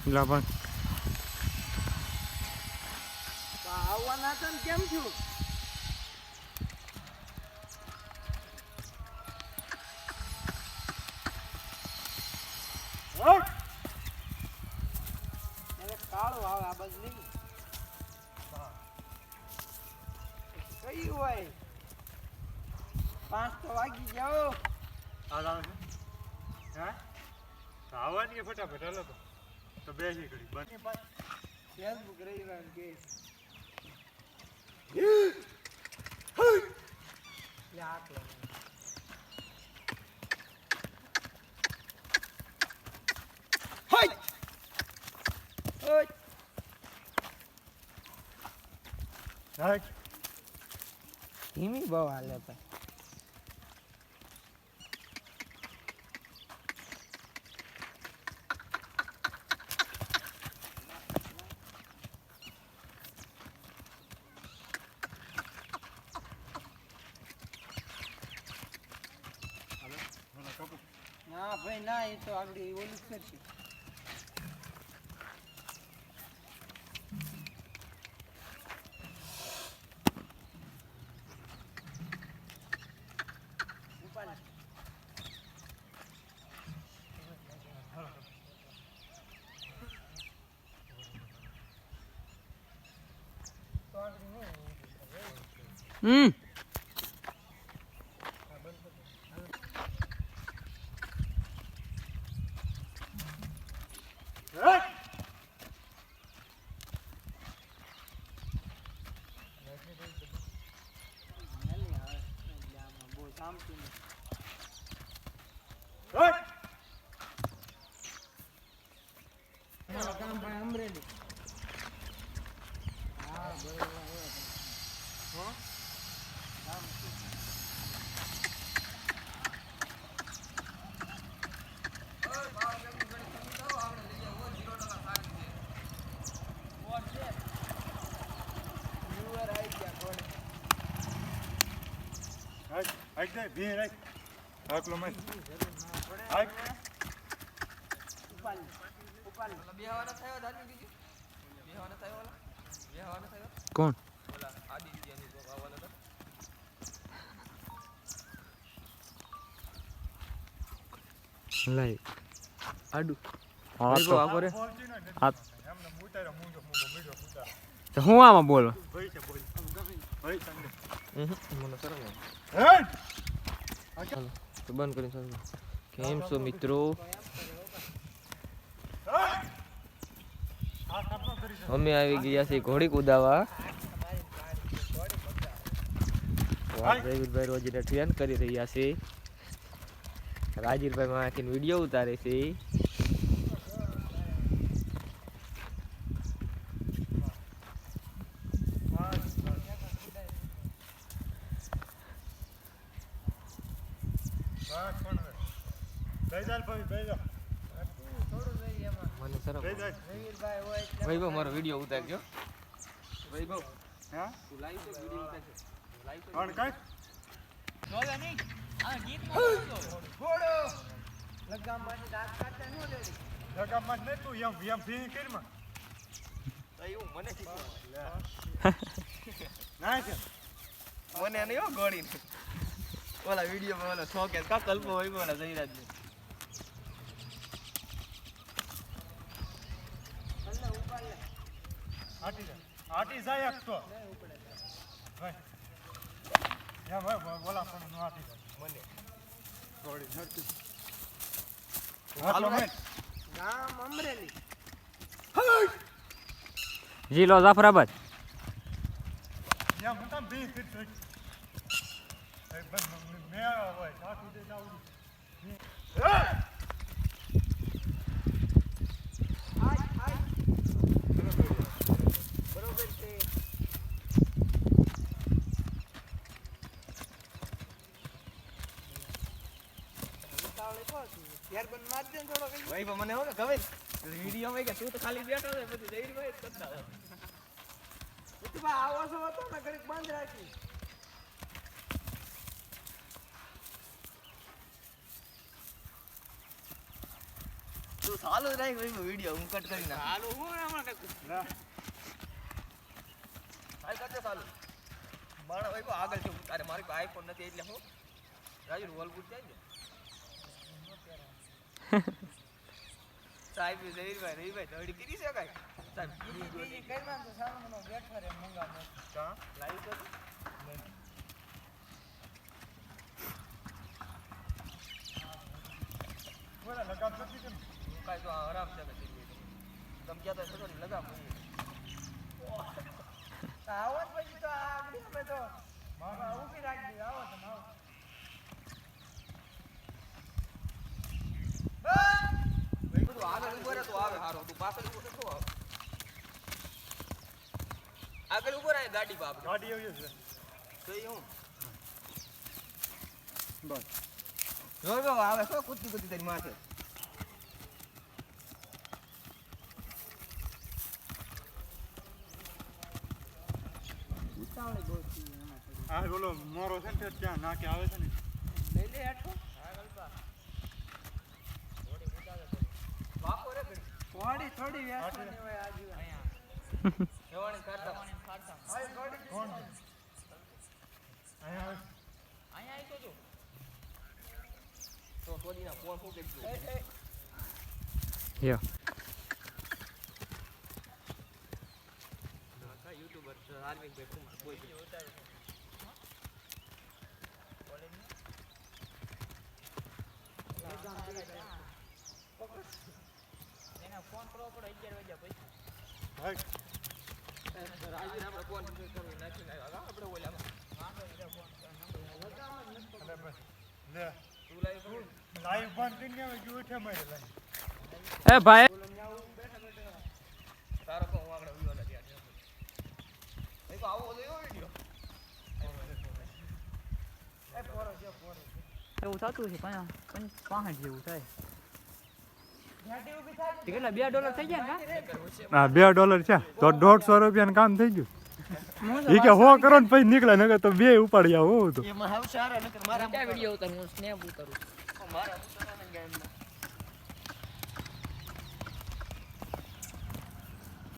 લા પણ આવવાના હતા ને કેમ છું કાળો આવે આ બાજુ નહીં કઈ હોય 5 તો વાગી જાઓ હાલ આવે હે આવવાની કે ફટાફટ હાલો તો બેસી ઘડી બંધ ફેસબુક રવિવાર કે ધીમી બહુ હાલે ભાઈ ના ભાઈ ના એ તો આગળ ઓલું જ કરશે અમરેલી હા કોણ લઈ આડું હા તો આગળ હા તો હું આમાં બોલો તો બંધ કરી કેમ છો મિત્રો અમે આવી ગયા છીએ ઘોડી કુદાવા રાજીરભાઈ રોજીને ટ્રેન કરી રહ્યા છે રાજીરભાઈ માંથી વિડીયો ઉતારે છે વૈભવ મારો વિડીયો ઉતારજો વૈભવ હા તું લાઈવ તો વિડીયો ઉતારજો લાઈવ તો કોણ કાઈ બોલે નહીં આ ગીત માં થોડો લગામ માં દાંત કાઢતા ન લેડી લગામ માં ને તું એમ ફી કરીમાં તો એવું મને ના કે મને નહીં હો ગોળી ઓલા વિડીયો માં ઓલા શોકે કા કલ્પો હોય ઓલા જયરાજ ને આટી જાય એક તો ભાઈ યા ભાઈ બોલા પણ નો આટી જાય મને થોડી નરતી હાલો મે ગામ અમરેલી જિલ્લો જાફરાબાદ યા મતલબ બે ફિટ એ બસ મે હોય સાથ દે જાવું ભાઈ મને હો ને ખબર વિડિયો માં કે તું તો ખાલી બેઠો છે પછી જઈ ભાઈ કરતા તું બા આવો છો તો ને ઘડીક બંધ રાખી તું ચાલુ જ રાખ ભાઈ વિડિયો હું કટ કરી નાખ હાલો હું આમાં કઈ ના હાલ કરજે ચાલુ બાણા ભાઈ કો આગળ છે તારે મારી પાસે આઈફોન નથી એટલે હું રાજુ વોલબુટ જાય ને સાહેબ રહીભાઈ દોડી કરી છે કાઈ સાહેબ બીજી કઈ માં તો સામાનો બેઠા રે મંગા મે કા લાઈવ તો બોલા લગામ નથી કેમ કાઈ તો આરામ છે કે તમ ક્યાં તો થોડી લગામ આવો પછી તો આગળ અમે તો મારા ઊભી રાખી આવો તમે આવો ભાઈ તું આગળ ઉભો રહે તો આવે હારો તું પાછળ ઉભો તો આવે આગળ ઉભો રહે ગાડી બાપ ગાડી આવી છે તો ઈ હું બસ જોઈ બાબા આવે શું કૂદતી તારી માથે આ બોલો મોરો છે ને ત્યાં નાકે આવે છે ને લઈ લે હેઠો આગળ પા થોડી ઉડાવે બાપો રે થોડી વ્યાસવાની હોય આજી અહીંયા જવાણી કાઢતા હાય થોડી કોણ છે અહીંયા આવે અહીંયા આવી તો થોડી ના ફોન ફૂકે છે યો ના યુટ્યુબર છે આર્મિક ભાઈ કુમાર કોઈ બી ઉતારે એના ફોન કરો પડે 11 વાગ્યા પછી ભાઈ રાજુ આપણે ફોન કરવી નાખી આવ્યા આપણે ઓલામાં વાંધો નહીં ફોન અરે બસ લે તું લાઈવ કર લાઈવ બંધ કરીને હવે જો ઉઠે મારે લાઈવ એ ભાઈ તારો કો આગળ વિડિયો નથી આ એ તો આવો જોયો વિડિયો એ પોરો છે એવું થતું છે 65 જેવું થાય ગાડી ઊભી થાય તે કેટલા $2 થઈ ગયા ને હા $2 છે તો 150 રૂપિયાનું કામ થઈ ગયું ઈ કે 100 કરો ને પછી નીકળે નકર તો બે ઉપાડી આવો તો એમાં હાવ સારા નકર મારા ક્યાં વિડિયો ઉતારું હું સ્નેપ ઉતારું મારા ઉતારા ને ગામમાં